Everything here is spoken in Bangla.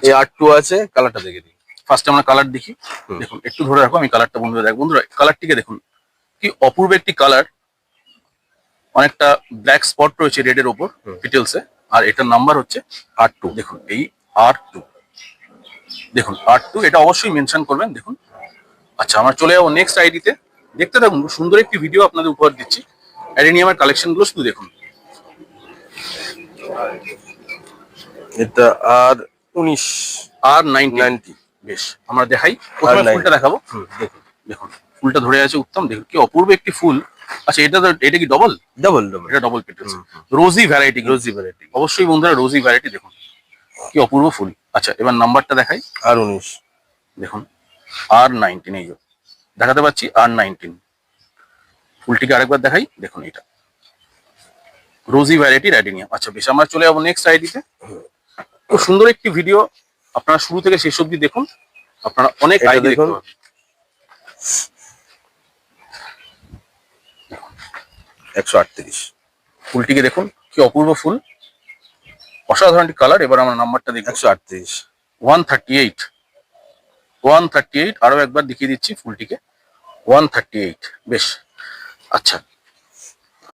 এই R2 আছে, কালারটা দেখে দিই। ফার্স্টে আমরা কালার দেখি। দেখুন একটু ধরে রাখো, আমি কালারটা বন্ধুরা দেখ। বন্ধুরা কালারটিকে দেখুন, কি অপূর্ব একটি কালার। অনেকটা ব্ল্যাক স্পট রয়েছে রেড এর ওপর ডিটেলসে। আর এটার নাম্বার হচ্ছে R2। দেখুন এই R2, দেখুন R2, এটা অবশ্যই মেনশন করবেন। দেখুন আচ্ছা, আমরা চলে যাবো নেক্সট আইডিতে। দেখতে থাকুন, সুন্দর একটি ভিডিও আপনাদের উপহার দিচ্ছি। অ্যাডেনিয়ামের কালেকশন গুলো শুধু দেখুন। এটা R19 R90। বেশ, আমরা দেখাই, প্রথমে ফুলটা দেখাবো। দেখুন দেখুন ফুলটা ধরে আছে উত্তম। দেখুন কি অপূর্ব একটি ফুল। আচ্ছা, এটা কি ডবল? এটা ডবল পেটেলস, রোজি ভ্যারাইটি। অবশ্যই বন্ধুরা রোজি ভ্যারাইটি। দেখুন কি অপূর্ব ফুল। আচ্ছা, এবার নাম্বারটা দেখাই। R19। দেখুন R19, এই যে দেখাতে পাচ্ছি R19। ফুলটিকে আরেকবার দেখাই। দেখুন এটা রোজি ভ্যারাইটি অ্যাডেনিয়াম। আচ্ছা বেশ, আমরা চলে যাবো নেক্সট আইডিতে। খুব সুন্দর একটি ভিডিও, আপনারা শুরু থেকে শেষ অবধি দেখুন, আপনারা অনেক আইডি দেখতে পাবেন। 138। ফুলটিকে দেখুন কি অপূর্ব ফুল, অসাধারণ একটি কালার। এবার আমরা নাম্বারটা দেখি। 138। 138। আরো একবার দেখিয়ে দিচ্ছি ফুলটিকে, 138। বেশ, আচ্ছা